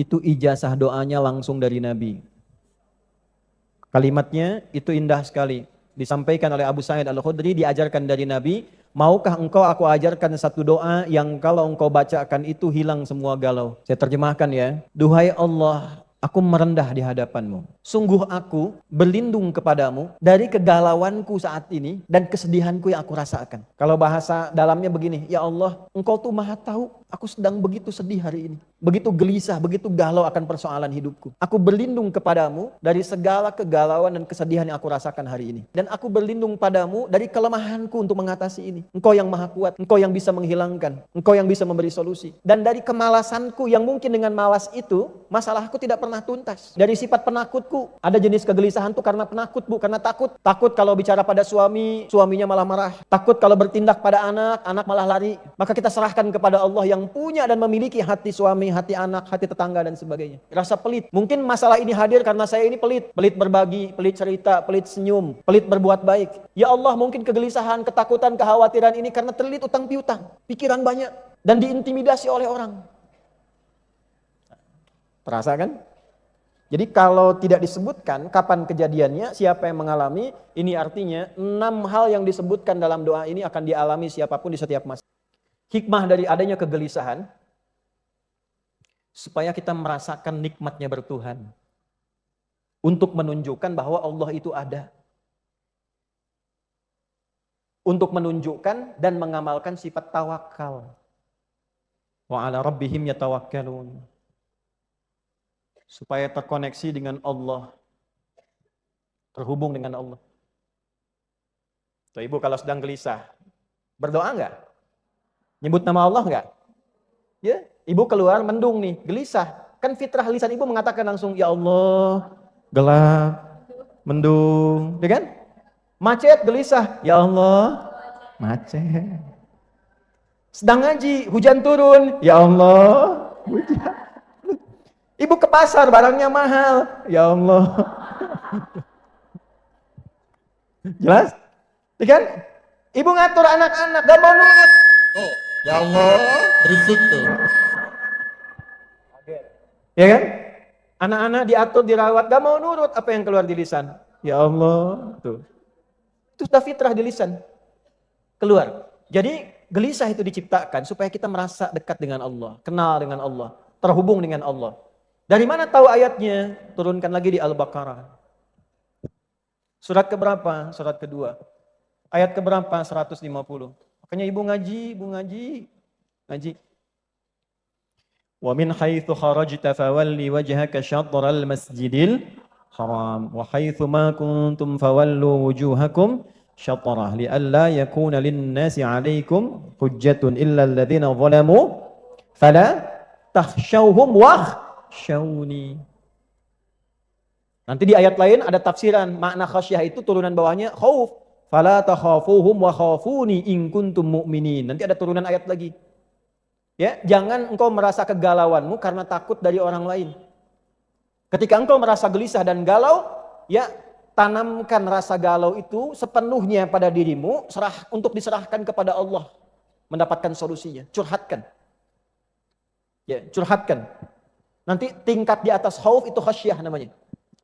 itu ijazah doanya langsung dari Nabi. Kalimatnya itu indah sekali. Disampaikan oleh Abu Sa'id Al-Khudri, diajarkan dari Nabi, maukah engkau aku ajarkan satu doa yang kalau engkau bacakan itu hilang semua galau. Saya terjemahkan ya. Duhai Allah, aku merendah di hadapanmu. Sungguh aku berlindung kepadamu dari kegalauanku saat ini dan kesedihanku yang aku rasakan. Kalau bahasa dalamnya begini, ya Allah, engkau tuh maha tahu aku sedang begitu sedih hari ini. Begitu gelisah, begitu galau akan persoalan hidupku. Aku berlindung kepadamu dari segala kegalauan dan kesedihan yang aku rasakan hari ini. Dan aku berlindung padamu dari kelemahanku untuk mengatasi ini. Engkau yang maha kuat, engkau yang bisa menghilangkan, engkau yang bisa memberi solusi. Dan dari kemalasanku yang mungkin dengan malas itu, masalahku tidak pernah tuntas. Dari sifat penakutku, ada jenis kegelisahan tuh karena penakut bu, karena takut. Takut kalau bicara pada suami, suaminya malah marah. Takut kalau bertindak pada anak, anak malah lari. Maka kita serahkan kepada Allah yang punya dan memiliki hati suami, hati anak, hati tetangga dan sebagainya. Rasa pelit. Mungkin masalah ini hadir karena saya ini pelit. Pelit berbagi, pelit cerita, pelit senyum, pelit berbuat baik. Ya Allah, mungkin kegelisahan, ketakutan, kekhawatiran ini karena terlilit utang piutang. Pikiran banyak dan diintimidasi oleh orang. Terasa kan? Jadi kalau tidak disebutkan kapan kejadiannya, siapa yang mengalami, ini artinya 6 hal yang disebutkan dalam doa ini akan dialami siapapun di setiap masa. Hikmah dari adanya kegelisahan, supaya kita merasakan nikmatnya bertuhan. Untuk menunjukkan bahwa Allah itu ada. Untuk menunjukkan dan mengamalkan sifat tawakal. Wa ala rabbihim yatawakkalun. Supaya terkoneksi dengan Allah. Terhubung dengan Allah. Tuh, ibu kalau sedang gelisah, berdoa enggak? Nyebut nama Allah enggak? Ya, ibu keluar mendung nih, gelisah. Kan fitrah lisan ibu mengatakan langsung, ya Allah, gelap, mendung, ya kan? Macet, gelisah, ya Allah, macet. Sedang ngaji, hujan turun, ya Allah, hujan. Ibu ke pasar, barangnya mahal. Ya Allah. Jelas? Ya kan? Ibu ngatur anak-anak, gak mau nurut. Oh, ya Allah, berisik tuh. Ya kan? Anak-anak diatur, dirawat, gak mau nurut. Apa yang keluar di lisan? Ya Allah. Tuh. Itu sudah fitrah di lisan. Keluar. Jadi gelisah itu diciptakan supaya kita merasa dekat dengan Allah. Kenal dengan Allah. Terhubung dengan Allah. Dari mana tahu ayatnya? Turunkan lagi di Al-Baqarah. Surat keberapa? Surat kedua. Ayat keberapa? 150. Makanya ibu ngaji. Wa min haitsu kharajta fawalli wajhaka syatral masjidil haram wa haitsu ma kuntum fawallu wujuhakum syatrah li'alla yakuna lin-nasi 'alaikum hujjatun illa alladhina zalamu fala takhshawhum wakhshawni. Nanti di ayat lain ada tafsiran makna khasyah itu turunan bawahnya khauf. Fala takhafuhum wa khafuni in kuntum mu'minin. Nanti ada turunan ayat lagi. Ya, jangan engkau merasa kegalauanmu karena takut dari orang lain. Ketika engkau merasa gelisah dan galau, ya tanamkan rasa galau itu sepenuhnya pada dirimu, untuk diserahkan kepada Allah, mendapatkan solusinya. Curhatkan. Ya, curhatkan. Nanti tingkat di atas khauf itu khasyah namanya.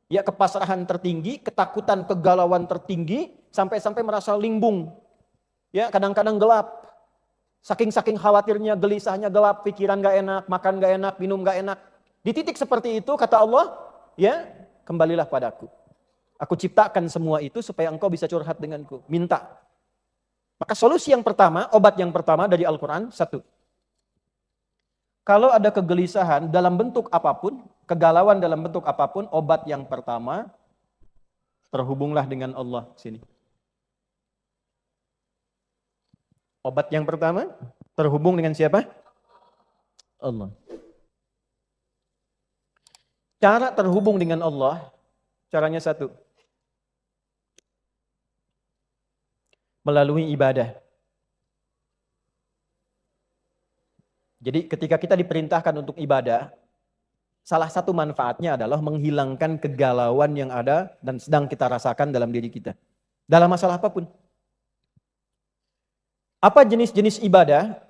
Ya, kepasrahan tertinggi, ketakutan, kegalauan tertinggi, sampai-sampai merasa limbung. Ya, kadang-kadang gelap. Saking khawatirnya, gelisahnya, gelap, pikiran gak enak, makan gak enak, minum gak enak. Di titik seperti itu, kata Allah, ya, kembalilah padaku. Aku ciptakan semua itu supaya engkau bisa curhat denganku. Minta. Maka solusi yang pertama, obat yang pertama dari Al-Quran, satu. Kalau ada kegelisahan dalam bentuk apapun, kegalauan dalam bentuk apapun, obat yang pertama, terhubunglah dengan Allah. Sini. Obat yang pertama, terhubung dengan siapa? Allah. Cara terhubung dengan Allah, caranya satu. Melalui ibadah. Jadi ketika kita diperintahkan untuk ibadah, salah satu manfaatnya adalah menghilangkan kegalauan yang ada dan sedang kita rasakan dalam diri kita. Dalam masalah apapun. Apa jenis-jenis ibadah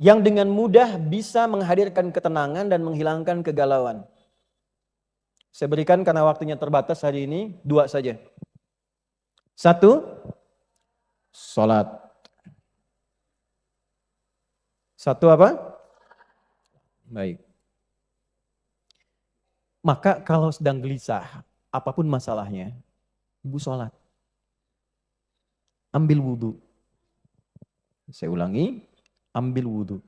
yang dengan mudah bisa menghadirkan ketenangan dan menghilangkan kegalauan. Saya berikan karena waktunya terbatas hari ini 2 saja. 1, sholat. 1 apa? Baik. Maka kalau sedang gelisah, apapun masalahnya, ibu sholat. Ambil wudhu. Saya ulangi, ambil wudhu.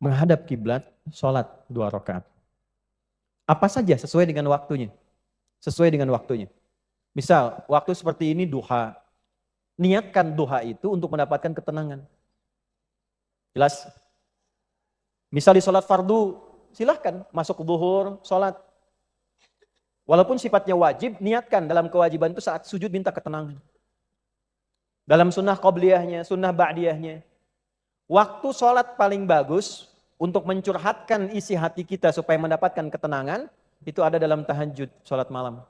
Menghadap kiblat, sholat 2 rakaat. Apa saja sesuai dengan waktunya. Sesuai dengan waktunya. Misal, waktu seperti ini duha. Niatkan duha itu untuk mendapatkan ketenangan. Jelas? Misal di sholat fardu, silahkan masuk zuhur, sholat. Walaupun sifatnya wajib, niatkan dalam kewajiban itu saat sujud minta ketenangan. Dalam sunnah qobliyahnya, sunnah ba'diyahnya. Waktu sholat paling bagus untuk mencurhatkan isi hati kita supaya mendapatkan ketenangan, itu ada dalam tahajud, sholat malam.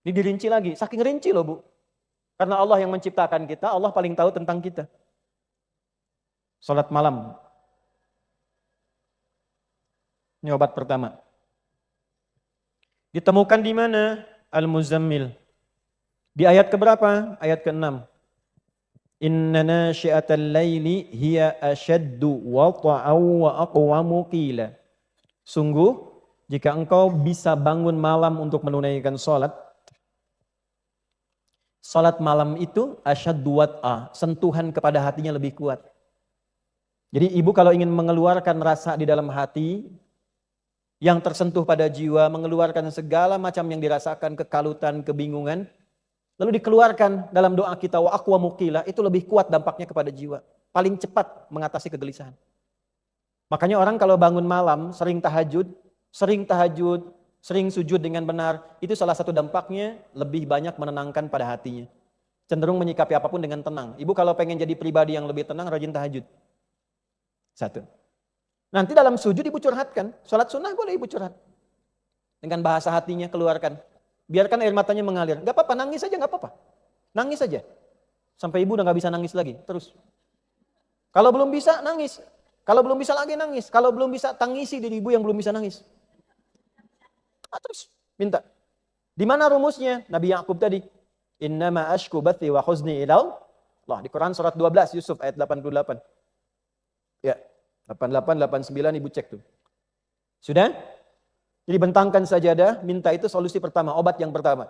Ini dirinci lagi, saking rinci loh Bu. Karena Allah yang menciptakan kita, Allah paling tahu tentang kita. Sholat malam. Ini obat pertama. Ditemukan di mana? Al-Muzammil. Di ayat keberapa? Ayat ke-6. Inna nasyi'atal laili hiya ashaddu wata'aw wa aqwamu qila. Sungguh, jika engkau bisa bangun malam untuk menunaikan sholat, sholat malam itu asyaddu wat'a, sentuhan kepada hatinya lebih kuat. Jadi ibu kalau ingin mengeluarkan rasa di dalam hati, yang tersentuh pada jiwa, mengeluarkan segala macam yang dirasakan, kekalutan, kebingungan, lalu dikeluarkan dalam doa kita, wa aqwamu qila, itu lebih kuat dampaknya kepada jiwa. Paling cepat mengatasi kegelisahan. Makanya orang kalau bangun malam, sering tahajud, sering sujud dengan benar, itu salah satu dampaknya lebih banyak menenangkan pada hatinya. Cenderung menyikapi apapun dengan tenang. Ibu kalau pengen jadi pribadi yang lebih tenang, rajin tahajud. 1. Nanti dalam sujud ibu curhatkan. Sholat sunnah boleh ibu curhat. Dengan bahasa hatinya keluarkan. Biarkan air matanya mengalir. Gak apa-apa, nangis saja gak apa-apa. Nangis saja. Sampai ibu udah gak bisa nangis lagi. Terus. Kalau belum bisa, nangis. Kalau belum bisa lagi, nangis. Kalau belum bisa, tangisi diri ibu yang belum bisa nangis. Terus, minta. Di mana rumusnya? Nabi Ya'qub tadi. Innama ashku bathi wa khuzni ilal. Allah, di Quran surat 12, Yusuf ayat 88. Ya. 88, 89 ibu cek tuh. Sudah? Jadi bentangkan sajadah, minta itu solusi pertama, obat yang pertama.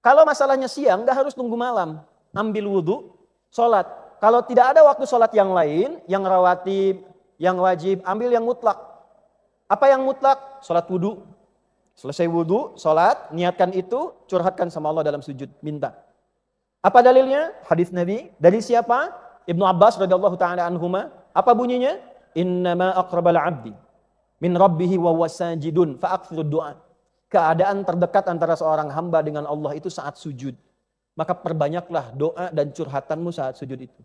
Kalau masalahnya siang, gak harus tunggu malam. Ambil wudhu, sholat. Kalau tidak ada waktu sholat yang lain, yang rawatib, yang wajib, ambil yang mutlak. Apa yang mutlak? Sholat wudhu. Selesai wudhu, sholat, niatkan itu, curhatkan sama Allah dalam sujud, minta. Apa dalilnya? Hadis Nabi. Dari siapa? Ibnu Abbas radhiyallahu ta'ala anhuma. Apa bunyinya? Innama aqrabal abdi min rabbihi wa wasajidun fa'akthirud du'a. Keadaan terdekat antara seorang hamba dengan Allah itu saat sujud. Maka perbanyaklah doa dan curhatanmu saat sujud itu.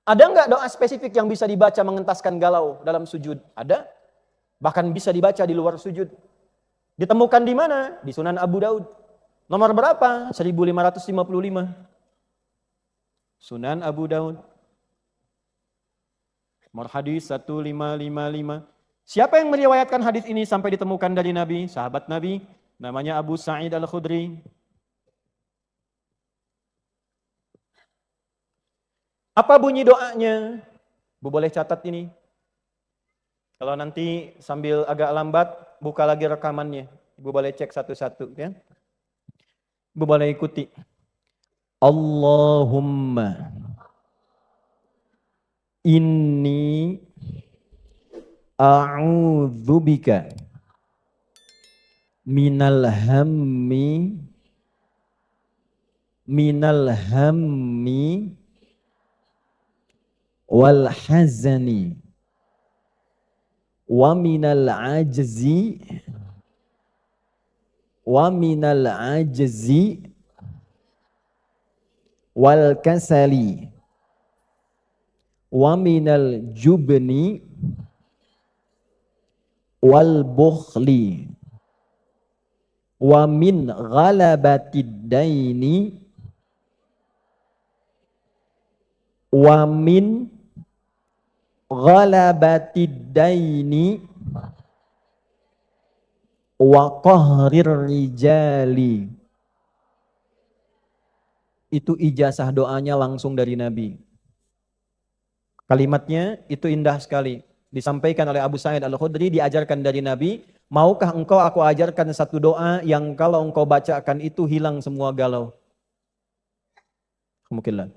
Ada enggak doa spesifik yang bisa dibaca mengentaskan galau dalam sujud? Ada. Bahkan bisa dibaca di luar sujud. Ditemukan di mana? Di Sunan Abu Daud. Nomor berapa? 1555. Sunan Abu Daud. Nomor hadis 1555. Siapa yang meriwayatkan hadis ini sampai ditemukan dari Nabi? Sahabat Nabi, namanya Abu Sa'id Al-Khudri. Apa bunyi doanya? Bu boleh catat ini. Kalau nanti sambil agak lambat, buka lagi rekamannya. Ibu boleh cek satu-satu ya. Ibu boleh ikuti. Allahumma inni a'udzubika minal hammi wal hazani wa minal ajzi wal kasali wa minal jubni wal bukhli wa min ghalabatid daini wa min ghalabatid daini wa qahrir rijali. Itu ijazah doanya langsung dari Nabi. Kalimatnya itu indah sekali. Disampaikan oleh Abu Sa'id Al-Khudri, diajarkan dari Nabi, maukah engkau aku ajarkan satu doa yang kalau engkau bacakan itu hilang semua galau. Mungkinlah.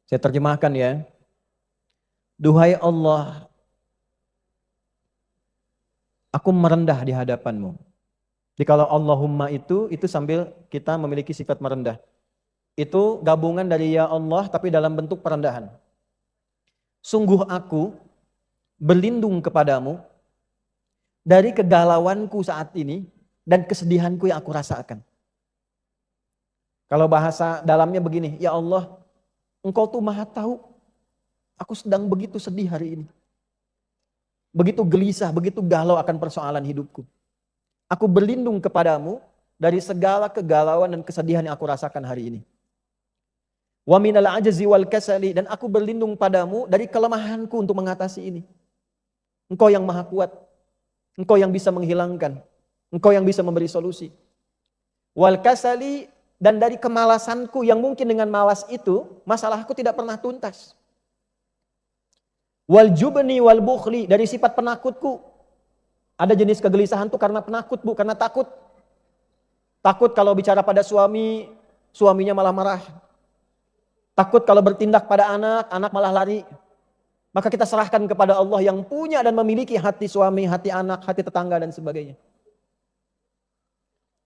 Saya terjemahkan ya. Duhai Allah, aku merendah di hadapanmu. Jadi kalau Allahumma itu sambil kita memiliki sifat merendah. Itu gabungan dari ya Allah tapi dalam bentuk perendahan. Sungguh aku berlindung kepadamu dari kegalauanku saat ini dan kesedihanku yang aku rasakan. Kalau bahasa dalamnya begini, ya Allah, engkau tuh maha tahu, aku sedang begitu sedih hari ini. Begitu gelisah, begitu galau akan persoalan hidupku. Aku berlindung kepadamu dari segala kegalauan dan kesedihan yang aku rasakan hari ini. Wa minal ajzi wal kasali, dan aku berlindung padamu dari kelemahanku untuk mengatasi ini. Engkau yang maha kuat, engkau yang bisa menghilangkan, engkau yang bisa memberi solusi. Wal kasali, dan dari kemalasanku yang mungkin dengan malas itu masalahku tidak pernah tuntas. Wal jubni wal bukhli, dari sifat penakutku. Ada jenis kegelisahan tuh karena penakut bu, karena takut. Takut kalau bicara pada suami, suaminya malah marah. Takut kalau bertindak pada anak, anak malah lari. Maka kita serahkan kepada Allah yang punya dan memiliki hati suami, hati anak, hati tetangga dan sebagainya.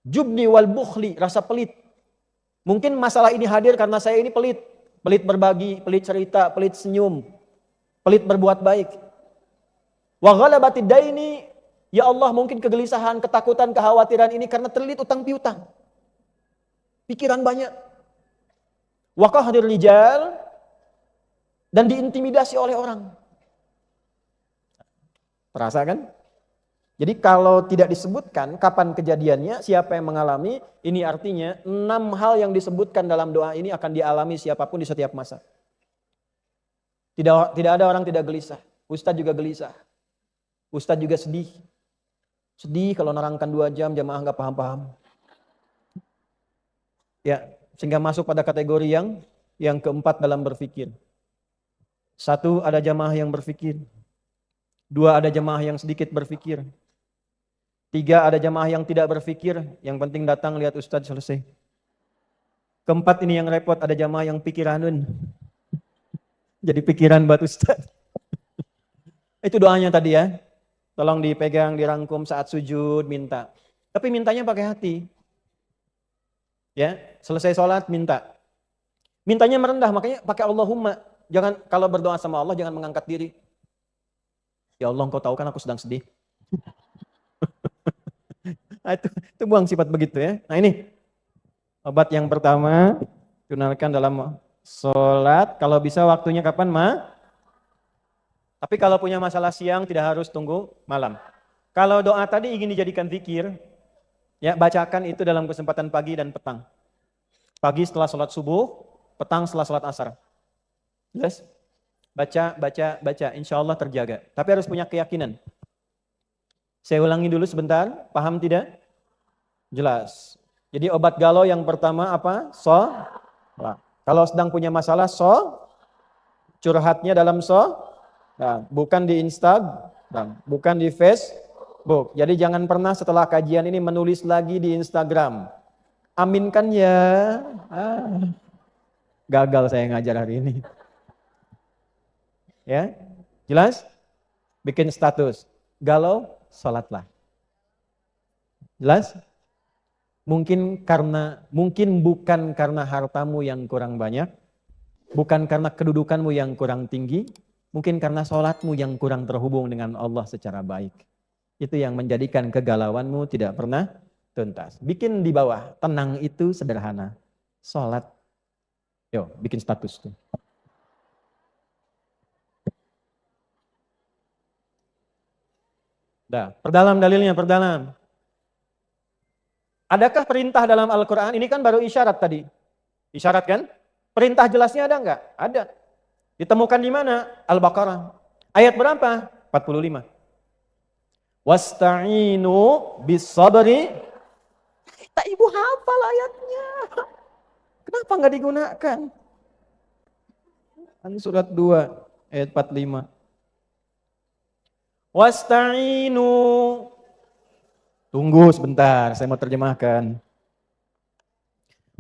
Jubni wal bukhli, rasa pelit. Mungkin masalah ini hadir karena saya ini pelit. Pelit berbagi, pelit cerita, pelit senyum, pelit berbuat baik. Wa ghalabatid daini, ya Allah mungkin kegelisahan, ketakutan, kekhawatiran ini karena terlilit utang piutang. Pikiran banyak. Wa qahrir rijal, dan diintimidasi oleh orang. Terasa kan? Jadi kalau tidak disebutkan kapan kejadiannya, siapa yang mengalami, ini artinya 6 hal yang disebutkan dalam doa ini akan dialami siapapun di setiap masa. Tidak ada orang tidak gelisah. Ustadz juga gelisah. Ustadz juga sedih. Sedih kalau nerangkan 2 jam jamaah nggak paham-paham. Ya, sehingga masuk pada kategori yang keempat dalam berpikir. 1, ada jamaah yang berpikir. 2, ada jamaah yang sedikit berpikir. 3, ada jamaah yang tidak berpikir, yang penting datang lihat ustadz selesai. 4, ini yang repot, ada jamaah yang pikiranun. Jadi pikiran buat ustadz. Itu doanya tadi ya. Tolong dipegang, dirangkum saat sujud, minta. Tapi mintanya pakai hati. Ya, selesai sholat minta. Mintanya merendah, makanya pakai Allahumma. Jangan, kalau berdoa sama Allah jangan mengangkat diri. Ya Allah, engkau tahu kan aku sedang sedih. Nah, itu buang sifat begitu ya. Nah ini obat yang pertama, tunaikan dalam sholat. Kalau bisa waktunya kapan Tapi kalau punya masalah siang tidak harus tunggu malam. Kalau doa tadi ingin dijadikan zikir, ya bacakan itu dalam kesempatan pagi dan petang. Pagi setelah sholat subuh, petang setelah sholat asar. Jelas? Baca, insya Allah terjaga. Tapi harus punya keyakinan. Saya ulangi dulu sebentar, paham tidak? Jelas. Jadi obat galau yang pertama apa? Kalau sedang punya masalah, curhatnya dalam bukan di Instagram, bukan di Facebook. Jadi jangan pernah setelah kajian ini menulis lagi di Instagram. Aminkan ya. Gagal saya ngajar hari ini. Ya, jelas? Bikin status. Galau, sholatlah. Jelas? Mungkin bukan karena hartamu yang kurang banyak, bukan karena kedudukanmu yang kurang tinggi, mungkin karena sholatmu yang kurang terhubung dengan Allah secara baik. Itu yang menjadikan kegalauanmu tidak pernah tuntas. Bikin di bawah, tenang itu sederhana. Sholat. Yo, bikin status tuh. Perdalam dalilnya, perdalam. Adakah perintah dalam Al-Quran? Ini kan baru isyarat tadi. Isyarat kan? Perintah jelasnya ada enggak? Ada. Ditemukan di mana? Al-Baqarah. Ayat berapa? 45. Wasta'inu bis-sabri. Tak ibu hafal ayatnya. Kenapa nggak digunakan? Surat 2 ayat 45. Wasta'inu. Tunggu sebentar, saya mau terjemahkan.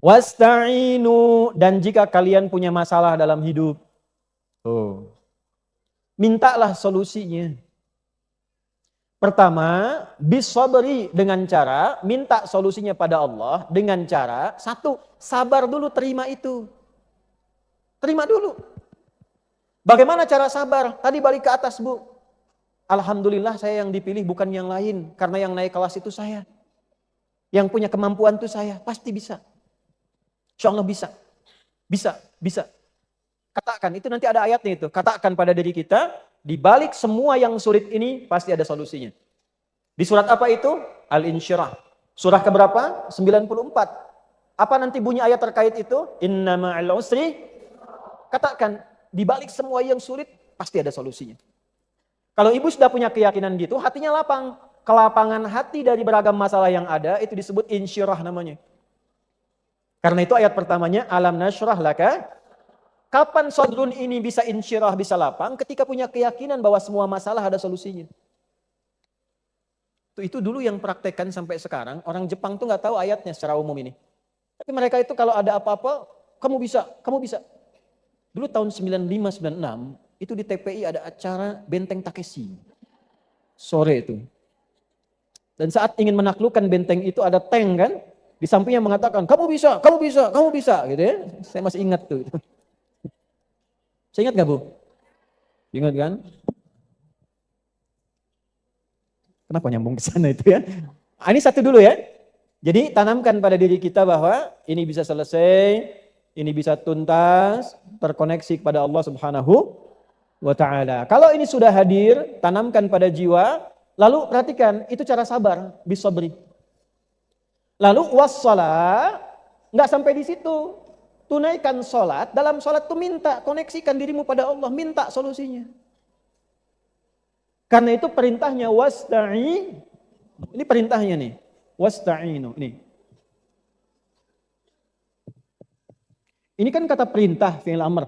Wasta'inu, dan jika kalian punya masalah dalam hidup, mintalah solusinya. Pertama, bisabri, dengan cara minta solusinya pada Allah dengan cara, satu, sabar dulu, terima itu. Terima dulu. Bagaimana cara sabar? Tadi balik ke atas, Bu. Alhamdulillah saya yang dipilih bukan yang lain. Karena yang naik kelas itu saya. Yang punya kemampuan itu saya. Pasti bisa. Insya Allah bisa. Bisa. Katakan, itu nanti ada ayatnya itu. Katakan pada diri kita, di balik semua yang sulit ini pasti ada solusinya. Di surat apa itu? Al-Insyirah. Surah keberapa? 94. Apa nanti bunyi ayat terkait itu? Inna ma'al usri. Katakan, di balik semua yang sulit pasti ada solusinya. Kalau ibu sudah punya keyakinan gitu, hatinya lapang. Kelapangan hati dari beragam masalah yang ada itu disebut insyirah namanya. Karena itu ayat pertamanya, alam nasyrah laka. Kapan sodrun ini bisa insyirah, bisa lapang? Ketika punya keyakinan bahwa semua masalah ada solusinya. Itu dulu yang praktekkan sampai sekarang. Orang Jepang tuh nggak tahu ayatnya secara umum ini. Tapi mereka itu kalau ada apa-apa, kamu bisa. Dulu tahun 95-96, itu di TPI ada acara Benteng Takeshi. Sore itu. Dan saat ingin menaklukkan benteng itu ada tank kan, di sampingnya mengatakan, kamu bisa, gitu ya. Saya masih ingat tuh. Saya ingat gak, Bu? Ingat kan? Kenapa nyambung ke sana itu ya? Ini satu dulu ya. Jadi tanamkan pada diri kita bahwa ini bisa selesai, ini bisa tuntas, terkoneksi kepada Allah Subhanahu wa ta'ala. Kalau ini sudah hadir, tanamkan pada jiwa, lalu perhatikan, itu cara sabar, bisabri. Lalu wassalah, nggak sampai di situ. Tunaikan sholat, dalam sholat itu minta, koneksikan dirimu pada Allah, minta solusinya. Karena itu perintahnya wasta'in, ini perintahnya nih, wasta'inu, ini. Ini kan kata perintah, fi'il amr.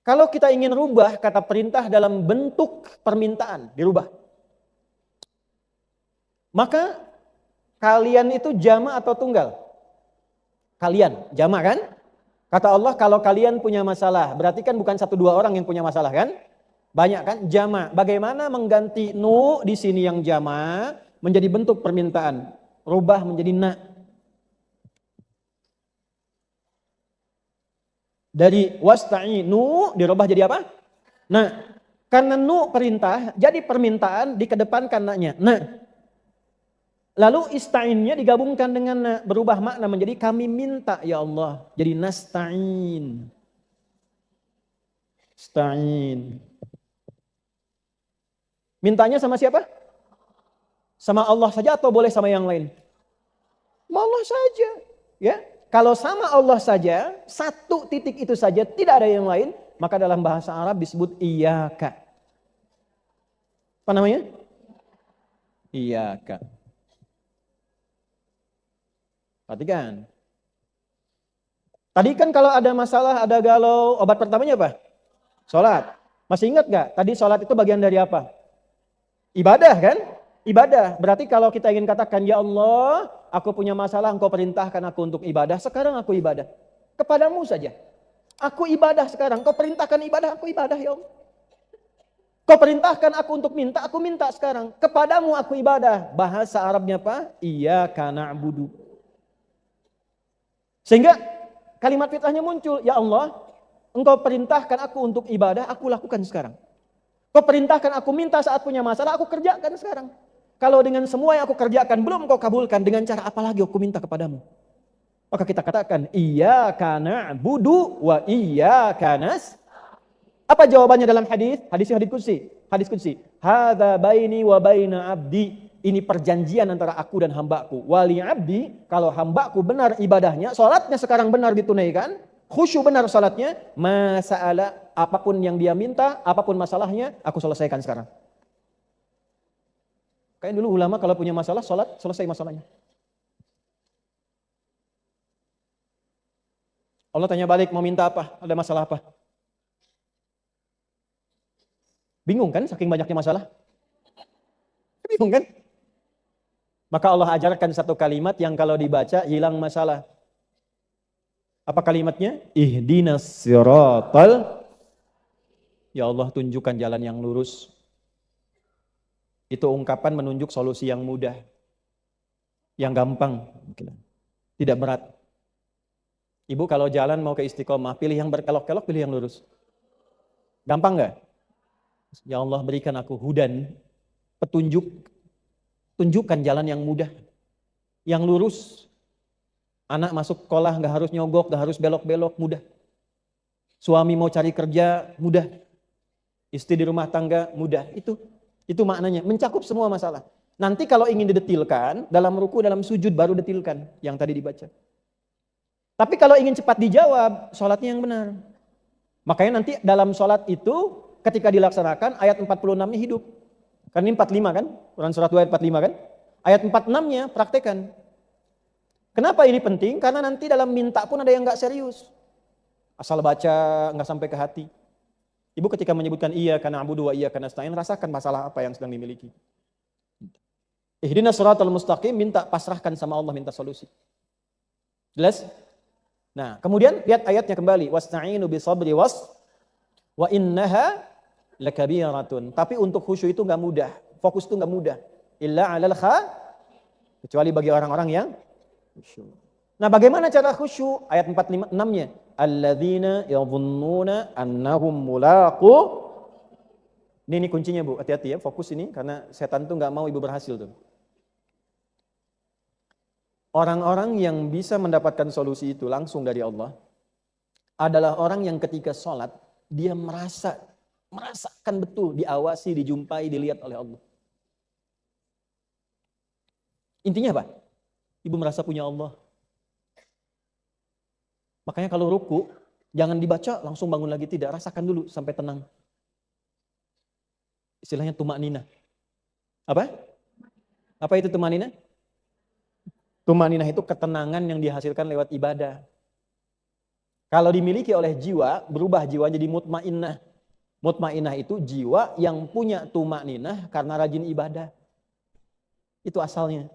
Kalau kita ingin rubah kata perintah dalam bentuk permintaan, dirubah. Maka kalian itu jama' atau tunggal? Kalian, jama' kan? Kata Allah kalau kalian punya masalah, berarti kan bukan 1-2 orang yang punya masalah kan? Banyak kan? Jama'. Bagaimana mengganti nu di sini yang jama' menjadi bentuk permintaan? Rubah menjadi na. Dari wasta'inu dirubah jadi apa? Nah, karena nu perintah, jadi permintaan dikedepankan na-nya. Nah, lalu ista'innya digabungkan dengan na, berubah makna menjadi kami minta ya Allah. Jadi nasta'in. Sta'in. Mintanya sama siapa? Sama Allah saja atau boleh sama yang lain? Sama Allah saja. Ya. Kalau sama Allah saja, satu titik itu saja, tidak ada yang lain, maka dalam bahasa Arab disebut iyyaka. Apa namanya? Iyyaka. Perhatikan. Tadi kan kalau ada masalah, ada galau, obat pertamanya apa? Sholat. Masih ingat gak? Tadi sholat itu bagian dari apa? Ibadah kan? Ibadah. Berarti kalau kita ingin katakan, ya Allah, aku punya masalah, engkau perintahkan aku untuk ibadah. Sekarang aku ibadah. Kepadamu saja. Aku ibadah sekarang. Kau perintahkan ibadah, aku ibadah ya Allah. Kau perintahkan aku untuk minta, aku minta sekarang. Kepadamu aku ibadah. Bahasa Arabnya apa? Iyyaka na'budu. Sehingga kalimat fitrahnya muncul. Ya Allah, engkau perintahkan aku untuk ibadah, aku lakukan sekarang. Kau perintahkan aku minta saat punya masalah, aku kerjakan sekarang. Kalau dengan semua yang aku kerjakan belum kau kabulkan, dengan cara apa lagi aku minta kepadamu? Maka kita katakan, iyyaka na'budu wa iyyaka nasta'in. Apa jawabannya dalam hadis? Hadis qudsi. Hadis qudsi. Hadza baini wa baina abdi. Ini perjanjian antara aku dan hambaku. Wali abdi, kalau hambaku benar ibadahnya, salatnya sekarang benar ditunaikan, khusyuk benar salatnya, masa'ala, apapun yang dia minta, apapun masalahnya, aku selesaikan sekarang. Kayak dulu ulama kalau punya masalah, sholat, selesai masalahnya. Allah tanya balik, mau minta apa? Ada masalah apa? Bingung kan, saking banyaknya masalah? Bingung kan? Maka Allah ajarkan satu kalimat yang kalau dibaca hilang masalah. Apa kalimatnya? Ihdinas siratal. Ya Allah, tunjukkan jalan yang lurus. Itu ungkapan menunjuk solusi yang mudah. Yang gampang. Tidak berat. Ibu kalau jalan mau ke istiqomah, pilih yang berkelok-kelok, pilih yang lurus. Gampang nggak? Ya Allah, berikan aku hudan, petunjuk. Tunjukkan jalan yang mudah. Yang lurus. Anak masuk sekolah nggak harus nyogok, nggak harus belok-belok, mudah. Suami mau cari kerja, mudah. Istri di rumah tangga, mudah. Itu maknanya, mencakup semua masalah. Nanti kalau ingin didetilkan, dalam ruku, dalam sujud baru detilkan yang tadi dibaca. Tapi kalau ingin cepat dijawab, sholatnya yang benar. Makanya nanti dalam sholat itu, ketika dilaksanakan, ayat 46-nya hidup. Kan ini 45 kan? Quran surat 2 ayat 45 kan? Ayat 46-nya praktekan. Kenapa ini penting? Karena nanti dalam minta pun ada yang nggak serius. Asal baca, nggak sampai ke hati. Ibu ketika menyebutkan iya karena abudu wa iya karena nasta'in, rasakan masalah apa yang sedang dimiliki. Ihdinas siratal mustaqim, minta pasrahkan sama Allah, minta solusi. Jelas? Nah, kemudian lihat ayatnya kembali. Wasta'inu bisabri wa innaha lakabiratun. Tapi untuk khusyuk itu nggak mudah. Fokus itu nggak mudah. Illa 'alal kecuali bagi orang-orang yang khusyuk. Nah, bagaimana cara khusyuk? Ayat 46-nya. Alladzina yadhunnuna annahum mulaqu. Ini kuncinya, Bu. Hati-hati ya, fokus ini karena setan tuh nggak mau ibu berhasil tuh. Orang-orang yang bisa mendapatkan solusi itu langsung dari Allah adalah orang yang ketika sholat dia merasakan betul, diawasi, dijumpai, dilihat oleh Allah. Intinya apa? Ibu merasa punya Allah. Makanya kalau ruku, jangan dibaca langsung bangun lagi, tidak. Rasakan dulu sampai tenang. Istilahnya tumakninah. Apa? Apa itu tumakninah? Tumakninah itu ketenangan yang dihasilkan lewat ibadah. Kalau dimiliki oleh jiwa, berubah jiwa jadi mutmainnah. Mutmainnah itu jiwa yang punya tumakninah karena rajin ibadah. Itu asalnya.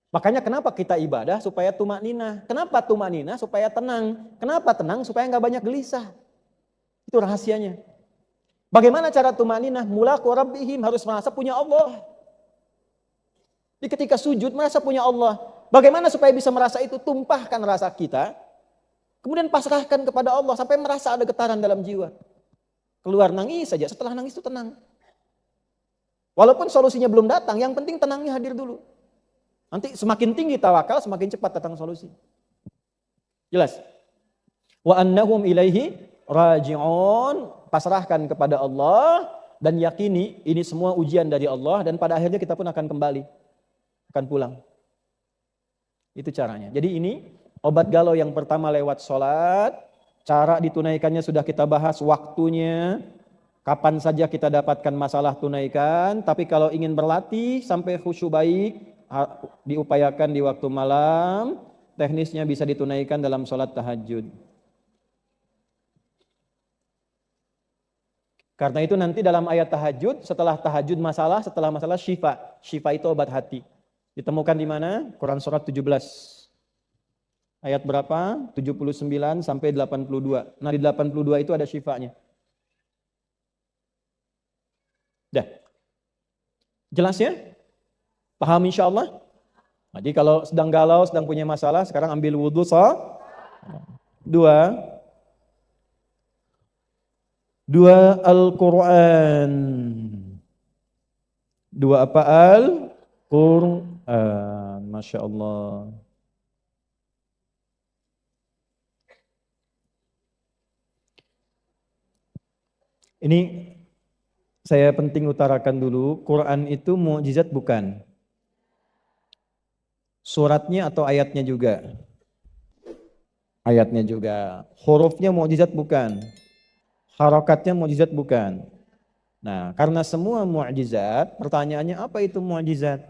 Makanya kenapa kita ibadah? Supaya tumakninah. Kenapa tumakninah? Supaya tenang. Kenapa tenang? Supaya nggak banyak gelisah. Itu rahasianya. Bagaimana cara tumakninah? Mulaqu rabbihim, harus merasa punya Allah. Di ketika sujud merasa punya Allah. Bagaimana supaya bisa merasa itu? Tumpahkan rasa kita. Kemudian pasrahkan kepada Allah sampai merasa ada getaran dalam jiwa. Keluar nangis saja, setelah nangis itu tenang. Walaupun solusinya belum datang, yang penting tenangnya hadir dulu. Nanti semakin tinggi tawakal, semakin cepat datang solusi. Jelas? Wa annahum ilaihi raji'un, pasrahkan kepada Allah dan yakini ini semua ujian dari Allah dan pada akhirnya kita pun akan kembali, akan pulang. Itu caranya. Jadi ini obat galau yang pertama lewat sholat, cara ditunaikannya sudah kita bahas, waktunya, kapan saja kita dapatkan masalah tunaikan, tapi kalau ingin berlatih sampai khusyuk baik, diupayakan di waktu malam, teknisnya bisa ditunaikan dalam sholat tahajud. Karena itu nanti dalam ayat tahajud, setelah tahajud masalah, setelah masalah syifa. Syifa itu obat hati. Ditemukan di mana? Quran surat 17. Ayat berapa? 79 sampai 82. Nah di 82 itu ada syifanya. Dah. Jelas ya? Paham insya Allah? Jadi kalau sedang galau, sedang punya masalah, sekarang ambil wudhu. Dua Al-Quran. Dua apa? Al-Quran. Masya Allah. Ini saya penting utarakan dulu, Quran itu mukjizat bukan? Suratnya atau ayatnya juga? Ayatnya juga. Hurufnya mukjizat bukan? Harokatnya mukjizat bukan. Nah, karena semua mukjizat, pertanyaannya apa itu mukjizat?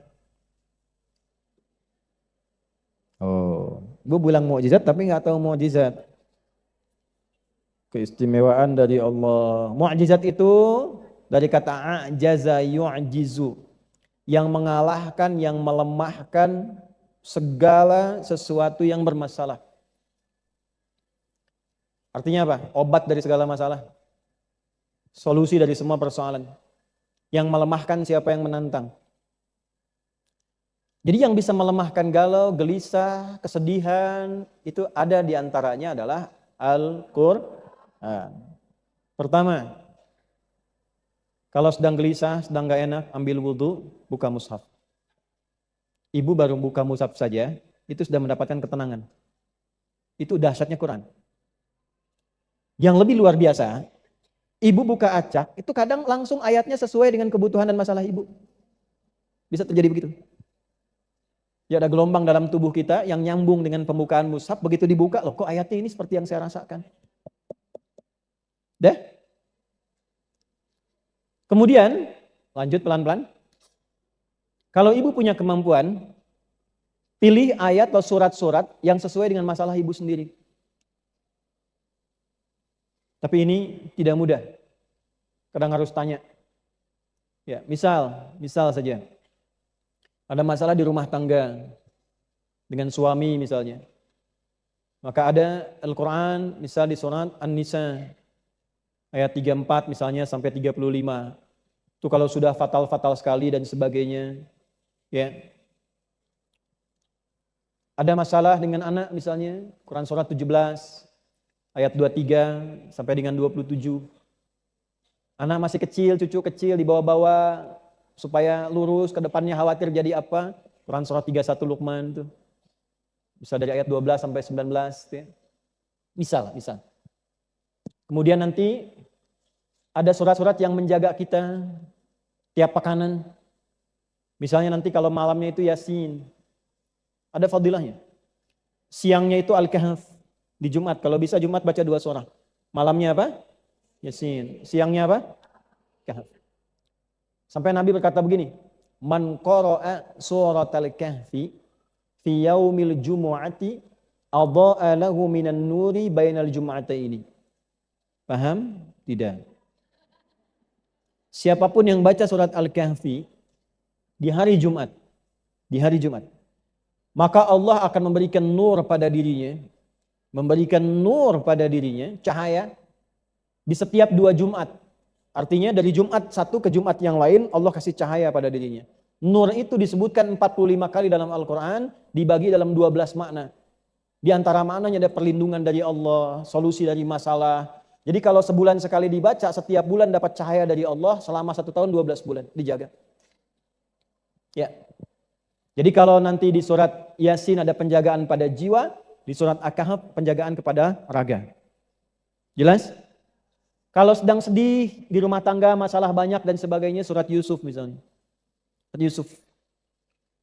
Oh, gue bilang mukjizat tapi nggak tahu mukjizat. Keistimewaan dari Allah. Mukjizat itu dari kata ajaza yu'jizu, yang mengalahkan, yang melemahkan segala sesuatu yang bermasalah. Artinya apa? Obat dari segala masalah. Solusi dari semua persoalan. Yang melemahkan siapa yang menantang. Jadi yang bisa melemahkan galau, gelisah, kesedihan, itu ada di antaranya adalah Al-Qur'an. Pertama, kalau sedang gelisah, sedang gak enak, ambil wudhu, buka mushaf. Ibu baru buka mushaf saja, itu sudah mendapatkan ketenangan. Itu dahsyatnya Quran. Yang lebih luar biasa, ibu buka acak, itu kadang langsung ayatnya sesuai dengan kebutuhan dan masalah ibu. Bisa terjadi begitu. Ya, ada gelombang dalam tubuh kita yang nyambung dengan pembukaan mushaf, begitu dibuka, loh kok ayatnya ini seperti yang saya rasakan. Dah. Kemudian, lanjut pelan-pelan. Kalau ibu punya kemampuan, pilih ayat atau surat-surat yang sesuai dengan masalah ibu sendiri. Tapi ini tidak mudah. Kadang harus tanya. Ya, misal saja. Ada masalah di rumah tangga dengan suami misalnya. Maka ada Al-Quran misal di surat An-Nisa ayat 34 misalnya sampai 35. Itu kalau sudah fatal-fatal sekali dan sebagainya. Ya. Ada masalah dengan anak misalnya, Quran surat 17 ayat 23 sampai dengan 27. Anak masih kecil, cucu kecil dibawa-bawa supaya lurus ke depannya, khawatir jadi apa? Quran surat 31 Luqman itu. Bisa dari ayat 12 sampai 19 ya. Misal. Kemudian nanti ada surat-surat yang menjaga kita tiap pekanan. Misalnya nanti kalau malamnya itu Yasin. Ada fadilahnya. Siangnya itu Al-Kahf. Di Jumat, kalau bisa Jumat baca 2 surah. Malamnya apa? Yasin. Siangnya apa? Kahf. Sampai Nabi berkata begini, man qara'a suratal kahfi fi yaumil jumu'ati adha'a lahu minan nuri bainal jum'ataini. Paham? Tidak. Siapapun yang baca surat Al-Kahfi di hari Jumat, maka Allah akan memberikan nur pada dirinya, cahaya di setiap 2 Jumat. Artinya dari Jumat satu ke Jumat yang lain Allah kasih cahaya pada dirinya. Nur itu disebutkan 45 kali dalam Al-Quran, dibagi dalam 12 makna. Di antara maknanya ada perlindungan dari Allah, solusi dari masalah. Jadi kalau sebulan sekali dibaca, setiap bulan dapat cahaya dari Allah selama 1 tahun 12 bulan, dijaga. Ya. Jadi kalau nanti di surat Yasin ada penjagaan pada jiwa, di surat Al-Kahf penjagaan kepada raga. Jelas? Kalau sedang sedih di rumah tangga, masalah banyak dan sebagainya, surat Yusuf misalnya. Surat Yusuf.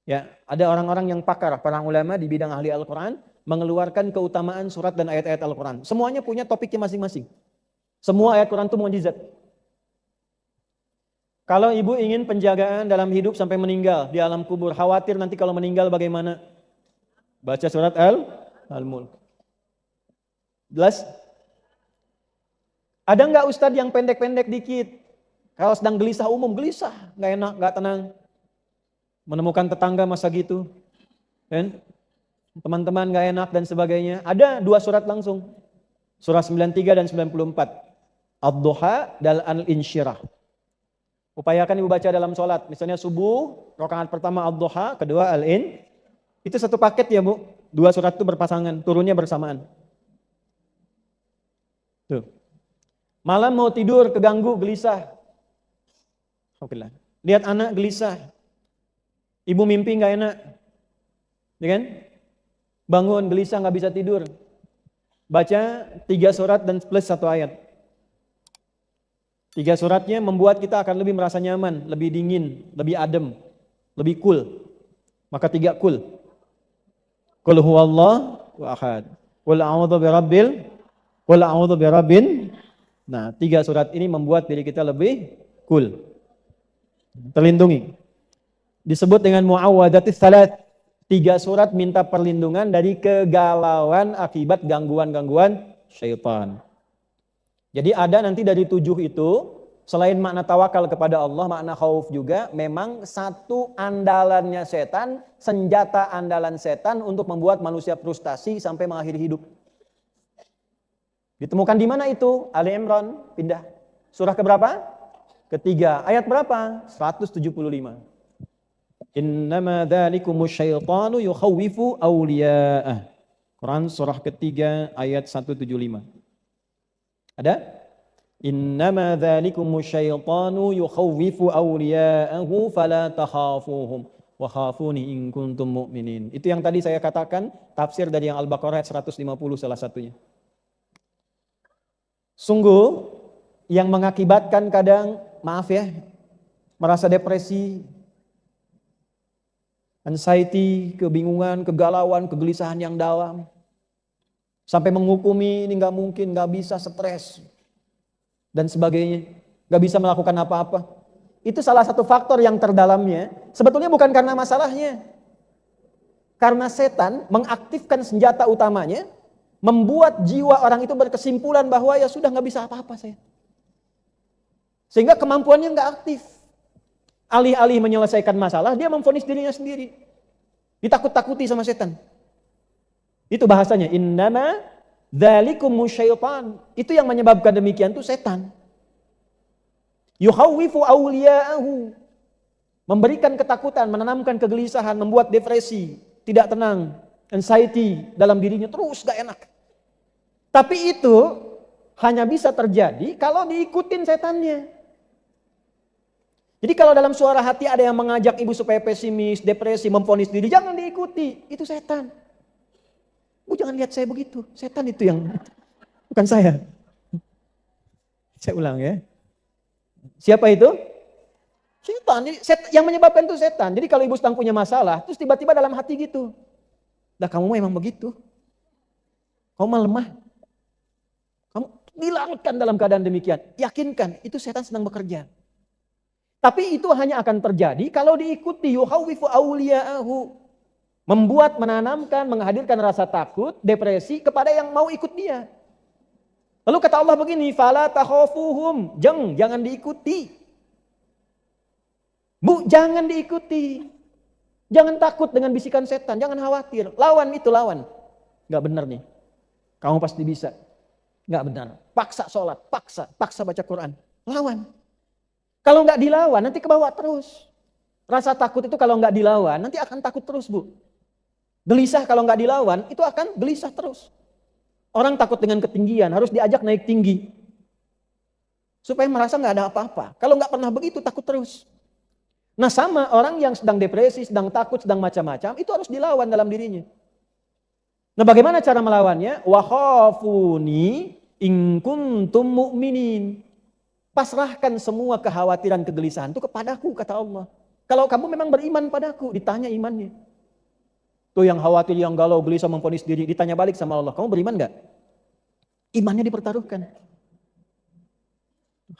Ya, ada orang-orang yang pakar, para ulama di bidang ahli Al-Quran, mengeluarkan keutamaan surat dan ayat-ayat Al-Quran. Semuanya punya topiknya masing-masing. Semua ayat Quran itu mukjizat. Kalau ibu ingin penjagaan dalam hidup sampai meninggal di alam kubur, khawatir nanti kalau meninggal bagaimana? Baca surat Al-Mulk. Jelas? Ada nggak ustadz yang pendek-pendek dikit? Kalau sedang gelisah umum, gelisah, nggak enak, nggak tenang. Menemukan tetangga masa gitu, kan? Teman-teman nggak enak dan sebagainya. Ada 2 surat langsung, surah 93 dan 94, Ad-Duha dan Al-Insyirah. Upayakan ibu baca dalam sholat, misalnya subuh, rakaat pertama Ad-Duha, kedua Al-In. Itu satu paket ya bu, 2 surat itu berpasangan, turunnya bersamaan. Tuh. Malam mau tidur, keganggu, gelisah. Alhamdulillah. Lihat anak gelisah. Ibu mimpi nggak enak. Ya kan? Bangun, gelisah, nggak bisa tidur. Baca 3 surat dan plus 1 ayat. 3 suratnya membuat kita akan lebih merasa nyaman, lebih dingin, lebih adem, lebih cool. Maka 3 cool. Qul huwallahu ahad. Qul a'udzu birabbin Nah, 3 surat ini membuat diri kita lebih cool, terlindungi. Disebut dengan muawwadatis salat. 3 surat minta perlindungan dari kegalauan akibat gangguan-gangguan syaitan. Jadi ada nanti dari 7 itu, selain makna tawakal kepada Allah, makna khauf juga, memang satu andalannya setan, senjata andalan setan untuk membuat manusia frustasi sampai mengakhiri hidup. Ditemukan di mana itu? Ali Imran, pindah. Surah keberapa? Ketiga. Ayat berapa? 175. Innama dzalikumus syaitanu yukhawwifu awliya'ah. Quran surah ketiga ayat 175. Ada? Innama dzalikumus syaitanu yukhawwifu awliya'ahu fala takhafuhum wa khafuni in kuntum mu'minin. Itu yang tadi saya katakan, tafsir dari yang Al-Baqarah ayat 150 salah satunya. Sungguh yang mengakibatkan kadang, maaf ya, merasa depresi, anxiety, kebingungan, kegalauan, kegelisahan yang dalam. Sampai menghukumi ini nggak mungkin, nggak bisa, stres. Dan sebagainya. Nggak bisa melakukan apa-apa. Itu salah satu faktor yang terdalamnya. Sebetulnya bukan karena masalahnya. Karena setan mengaktifkan senjata utamanya. Membuat jiwa orang itu berkesimpulan bahwa ya sudah nggak bisa apa-apa saya. Sehingga kemampuannya nggak aktif. Alih-alih menyelesaikan masalah, dia memvonis dirinya sendiri. Ditakut-takuti sama setan. Itu bahasanya. Innama dzalikumus syaitan. Itu yang menyebabkan demikian itu setan. Yukhawwifu awliya'ahu. Memberikan ketakutan, menanamkan kegelisahan, membuat depresi, tidak tenang, anxiety dalam dirinya terus gak enak. Tapi itu hanya bisa terjadi kalau diikutin setannya. Jadi kalau dalam suara hati ada yang mengajak ibu supaya pesimis, depresi, memvonis diri, jangan diikuti. Itu setan. Bu jangan lihat saya begitu. Setan itu yang, bukan saya. Saya ulang ya. Siapa itu? Setan. Yang menyebabkan itu setan. Jadi kalau ibu sedang punya masalah, terus tiba-tiba dalam hati gitu. Dah kamu memang begitu. Kamu mah lemah. Kamu dilarutkan dalam keadaan demikian. Yakinkan, itu setan sedang bekerja. Tapi itu hanya akan terjadi kalau diikuti. Yukhawwifu awliya'ahu. Membuat, menanamkan, menghadirkan rasa takut, depresi kepada yang mau ikut dia. Lalu kata Allah begini, fala takhafuhum. Jangan diikuti. Bu, jangan diikuti. Jangan takut dengan bisikan setan, jangan khawatir. Lawan itu, lawan. Gak benar nih. Kamu pasti bisa. Gak benar. Paksa sholat, paksa baca Quran. Lawan. Kalau nggak dilawan, nanti kebawa terus. Rasa takut itu kalau nggak dilawan, nanti akan takut terus, Bu. Gelisah kalau nggak dilawan, itu akan gelisah terus. Orang takut dengan ketinggian, harus diajak naik tinggi. Supaya merasa nggak ada apa-apa. Kalau nggak pernah begitu, takut terus. Nah sama orang yang sedang depresi, sedang takut, sedang macam-macam, itu harus dilawan dalam dirinya. Nah bagaimana cara melawannya? Wa khafuni in kuntum mu'minin. Pasrahkan semua kekhawatiran, kegelisahan itu kepadaku, kata Allah. Kalau kamu memang beriman padaku, ditanya imannya. Tuh yang khawatir, yang galau, gelisah, memvonis diri, ditanya balik sama Allah. Kamu beriman gak? Imannya dipertaruhkan.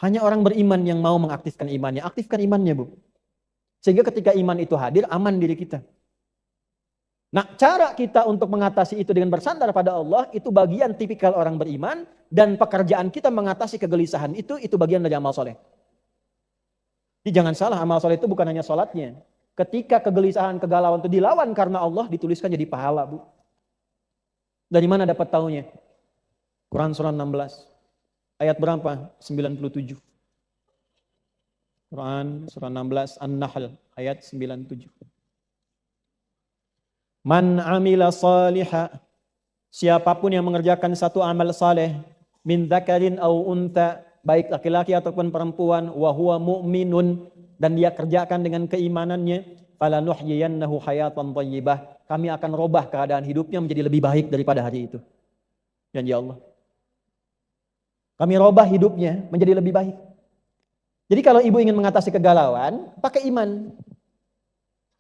Hanya orang beriman yang mau mengaktifkan imannya. Aktifkan imannya, Bu. Sehingga ketika iman itu hadir, aman diri kita. Nah, cara kita untuk mengatasi itu dengan bersandar pada Allah, itu bagian tipikal orang beriman. Dan pekerjaan kita mengatasi kegelisahan itu bagian dari amal soleh. Jadi jangan salah, amal soleh itu bukan hanya sholatnya. Ketika kegelisahan, kegalauan itu dilawan karena Allah, dituliskan jadi pahala, Bu. Dari mana dapat taunya? Quran surah 16. Ayat berapa? 97. Quran surah 16 An-Nahl ayat 97. Man amila salihah, siapapun yang mengerjakan satu amal saleh, min dzakarin au untha, baik laki-laki ataupun perempuan, wa huwa mu'minun, dan dia kerjakan dengan keimanannya, falanuhyiyannahu hayatan thayyibah, kami akan robah keadaan hidupnya menjadi lebih baik daripada hari itu. Janji Allah. Kami robah hidupnya menjadi lebih baik. Jadi kalau ibu ingin mengatasi kegalauan, pakai iman.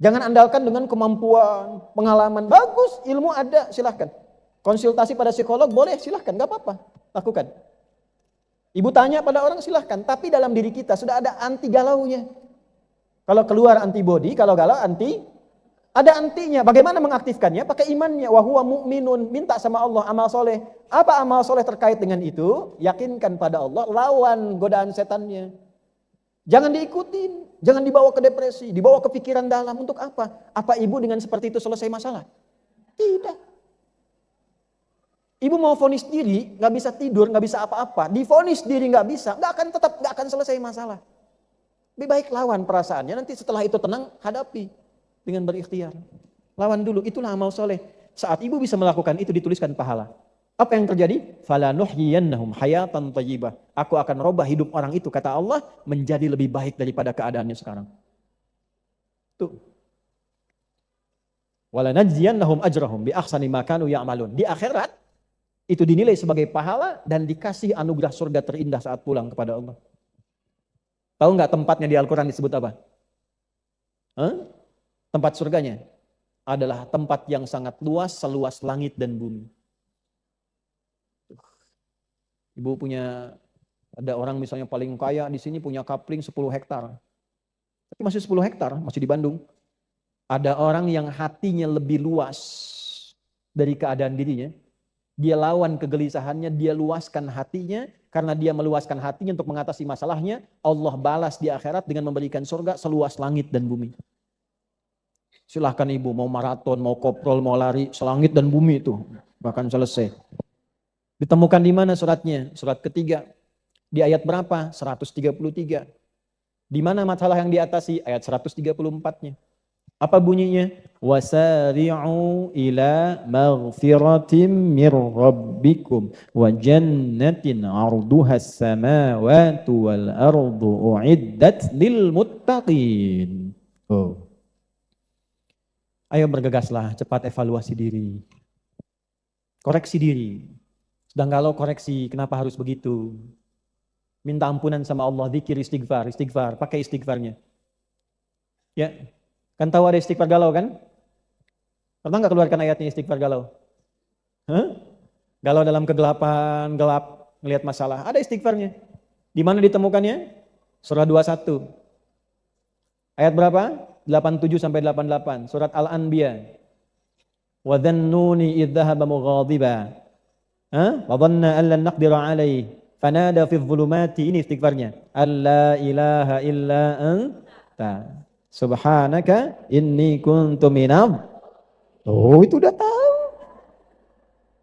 Jangan andalkan dengan kemampuan, pengalaman. Bagus, ilmu ada, silahkan. Konsultasi pada psikolog boleh, silahkan, gak apa-apa. Lakukan. Ibu tanya pada orang silahkan, tapi dalam diri kita sudah ada anti galaunya. Kalau keluar antibody, kalau galau ada antinya. Bagaimana mengaktifkannya? Pakai imannya. Wa huwa mu'minun. Minta sama Allah amal soleh. Apa amal soleh terkait dengan itu? Yakinkan pada Allah, lawan godaan setannya. Jangan diikutin, jangan dibawa ke depresi, dibawa ke pikiran dalam. Untuk apa? Apa ibu dengan seperti itu selesai masalah? Tidak. Ibu mau vonis diri, nggak bisa tidur, nggak bisa apa-apa. Divonis diri nggak bisa, nggak akan selesai masalah. Lebih baik lawan perasaannya. Nanti setelah itu tenang, hadapi dengan berikhtiar. Lawan dulu, itulah amal soleh. Saat ibu bisa melakukan itu, dituliskan pahala. Apa yang terjadi? Falanuhyiyannahum hayatan thayyibah. Aku akan robah hidup orang itu, kata Allah, menjadi lebih baik daripada keadaannya sekarang. Tuh. Walanajziyannahum ajrahum bi ahsani ma kanu ya'malun. Di akhirat itu dinilai sebagai pahala dan dikasih anugerah surga terindah saat pulang kepada Allah. Tahu nggak tempatnya di Al-Quran disebut apa? Tempat surganya adalah tempat yang sangat luas, seluas langit dan bumi. Ibu punya, ada orang misalnya paling kaya di sini punya kapling 10 hektar. Tapi masih 10 hektar, masih di Bandung. Ada orang yang hatinya lebih luas dari keadaan dirinya. Dia lawan kegelisahannya, dia luaskan hatinya. Karena dia meluaskan hatinya untuk mengatasi masalahnya, Allah balas di akhirat dengan memberikan surga seluas langit dan bumi. Silahkan ibu, mau maraton, mau koprol, mau lari, selangit dan bumi itu. Bahkan selesai. Ditemukan di mana suratnya? Surat ketiga. Di ayat berapa? 133. Di mana masalah yang diatasi? Ayat 134-nya. Apa bunyinya? Wasari'u ila maghfiratin mir rabbikum wa jannatin 'arduhas samawati wal ardu u'iddat lil muttaqin. Ayo bergegaslah, cepat evaluasi diri. Koreksi diri. Sedang galau koreksi, kenapa harus begitu? Minta ampunan sama Allah, zikir, istighfar, pakai istighfarnya. Ya. Kan tahu ada istighfar galau kan? Pernah nggak keluarkan ayatnya istighfar galau? Galau dalam kegelapan, gelap, ngelihat masalah. Ada istighfarnya. Di mana ditemukannya? Surah 21. Ayat berapa? 87 sampai 88. Surat Al-Anbiya. Wa dhannuni idh dhahaba mughadiba. Wa dhanna an lan naqdira alaihi. Fanada fi dhulumati. Ini istighfarnya. Alla ilaha illa anta. Subhanaka inni kuntu minam. Oh, itu udah tahu.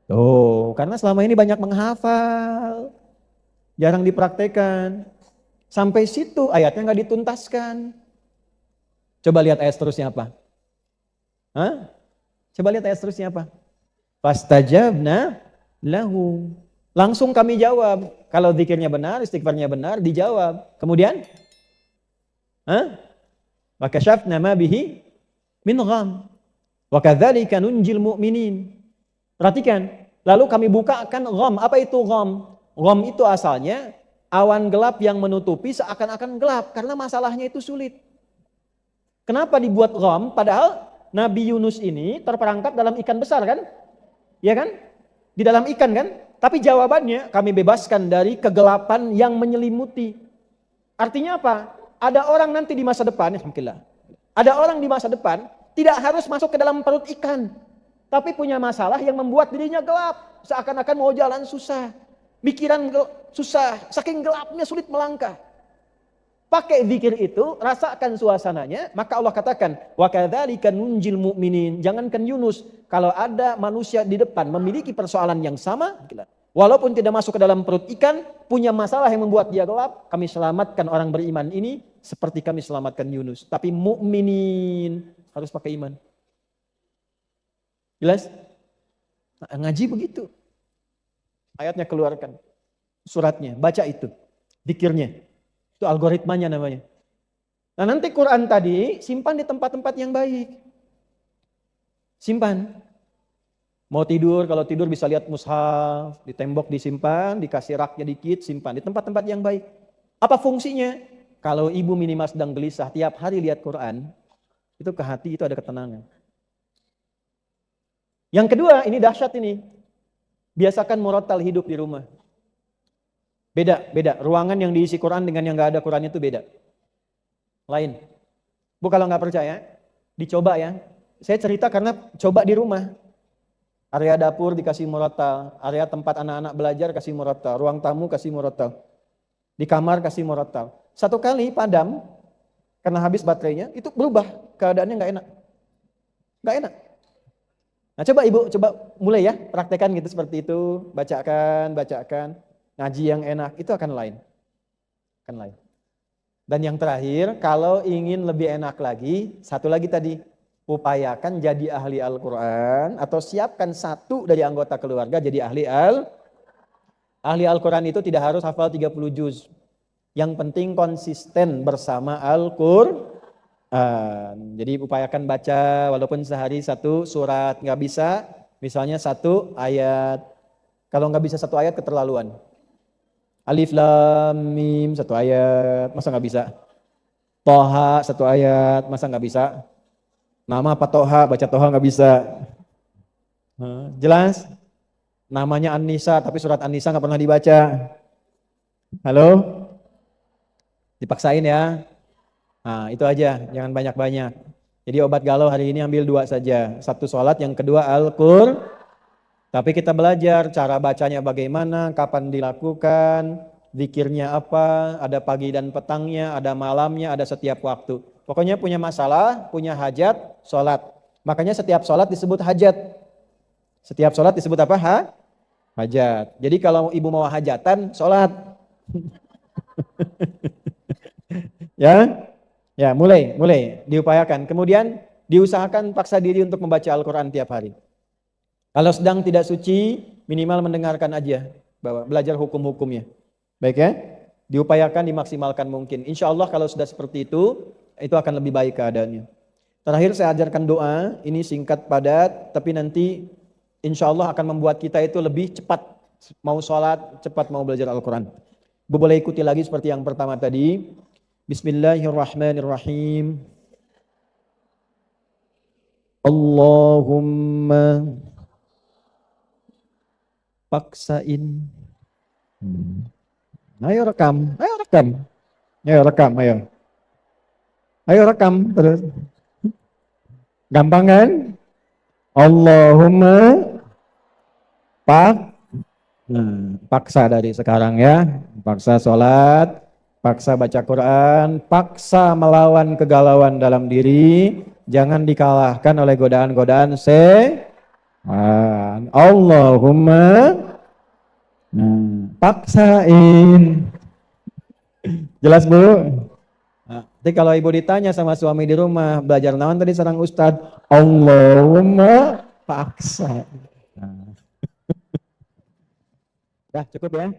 Oh, karena selama ini banyak menghafal. Jarang dipraktekan. Sampai situ ayatnya nggak dituntaskan. Coba lihat ayat seterusnya apa? Coba lihat ayat seterusnya apa? Fastajabna lahu. Langsung kami jawab. Kalau zikirnya benar, istighfarnya benar, dijawab. Kemudian? Wa kasyafna ma bihi min gham. Wa kadzalika nunjil mu'minin. Perhatikan, lalu kami bukakan gham. Apa itu gham? Gham itu asalnya awan gelap yang menutupi seakan-akan gelap karena masalahnya itu sulit. Kenapa dibuat gham? Padahal Nabi Yunus ini terperangkap dalam ikan besar kan? Ya kan? Di dalam ikan kan? Tapi jawabannya kami bebaskan dari kegelapan yang menyelimuti. Artinya apa? Ada orang nanti di masa depan, alhamdulillah. Ada orang di masa depan tidak harus masuk ke dalam perut ikan, tapi punya masalah yang membuat dirinya gelap, seakan-akan mau jalan susah, pikiran susah, saking gelapnya sulit melangkah. Pakai zikir itu, rasakan suasananya, maka Allah katakan, wa kadzalika nunjil mu'minin. Jangankan Yunus, kalau ada manusia di depan memiliki persoalan yang sama, walaupun tidak masuk ke dalam perut ikan, punya masalah yang membuat dia gelap, kami selamatkan orang beriman ini seperti kami selamatkan Yunus. Tapi mukminin harus pakai iman. Jelas? Nah, ngaji begitu. Ayatnya keluarkan. Suratnya, baca itu. Zikirnya. Itu algoritmanya namanya. Nah nanti Quran tadi simpan di tempat-tempat yang baik. Simpan. Mau tidur, kalau tidur bisa lihat mushaf, di tembok disimpan, dikasih raknya dikit, simpan. Di tempat-tempat yang baik. Apa fungsinya? Kalau ibu minimal sedang gelisah, tiap hari lihat Quran, itu ke hati itu ada ketenangan. Yang kedua, ini dahsyat ini. Biasakan murattal hidup di rumah. Beda. Ruangan yang diisi Quran dengan yang nggak ada Quran itu beda. Lain. Bu kalau nggak percaya, dicoba ya. Saya cerita karena coba di rumah. Area dapur dikasih murattal, area tempat anak-anak belajar kasih murattal, ruang tamu kasih murattal, di kamar kasih murattal. Satu kali padam, karena habis baterainya, itu berubah keadaannya nggak enak. Nggak enak. Nah coba ibu, coba mulai ya, praktekan gitu seperti itu, bacakan, ngaji yang enak, itu akan lain. Akan lain. Dan yang terakhir, kalau ingin lebih enak lagi, satu lagi tadi, upayakan jadi ahli Al-Quran atau siapkan satu dari anggota keluarga jadi ahli Al-Quran itu tidak harus hafal 30 juz. Yang penting konsisten bersama Al-Quran. Jadi upayakan baca walaupun sehari satu surat, nggak bisa misalnya satu ayat. Kalau nggak bisa satu ayat keterlaluan. Alif Lam Mim satu ayat, masa nggak bisa? Toha satu ayat, masa nggak bisa? Nama apa Toha, baca Toha nggak bisa. Jelas? Namanya An-Nisa, tapi surat An-Nisa nggak pernah dibaca. Halo? Dipaksain ya. Nah itu aja, jangan banyak-banyak. Jadi obat galau hari ini ambil 2 saja. Satu sholat, yang kedua Al-Qur'an. Tapi kita belajar cara bacanya bagaimana, kapan dilakukan, zikirnya apa, ada pagi dan petangnya, ada malamnya, ada setiap waktu. Pokoknya punya masalah, punya hajat, sholat. Makanya setiap sholat disebut hajat. Setiap sholat disebut apa? Hajat. Jadi kalau ibu mau hajatan, sholat. Ya, mulai diupayakan. Kemudian diusahakan paksa diri untuk membaca Al-Quran tiap hari. Kalau sedang tidak suci, minimal mendengarkan aja, belajar hukum-hukumnya. Baik ya? Diupayakan, dimaksimalkan mungkin. Insya Allah kalau sudah seperti itu akan lebih baik keadaannya. Terakhir saya ajarkan doa, ini singkat padat, tapi nanti insya Allah akan membuat kita itu lebih cepat mau sholat, cepat mau belajar Al-Quran. Bu boleh ikuti lagi seperti yang pertama tadi. Bismillahirrahmanirrahim. Allahumma paksain. Ayo rekam. Ayo rekam terus. Gampang kan? Allahumma paksa dari sekarang ya. Paksa sholat, paksa baca Quran, paksa melawan kegalauan dalam diri. Jangan dikalahkan oleh godaan-godaan Allahumma paksain. Jelas Bu? Nanti kalau ibu ditanya sama suami di rumah, belajar naon tadi sareng Ustad, Allahumma paksa. Dah cukup ya.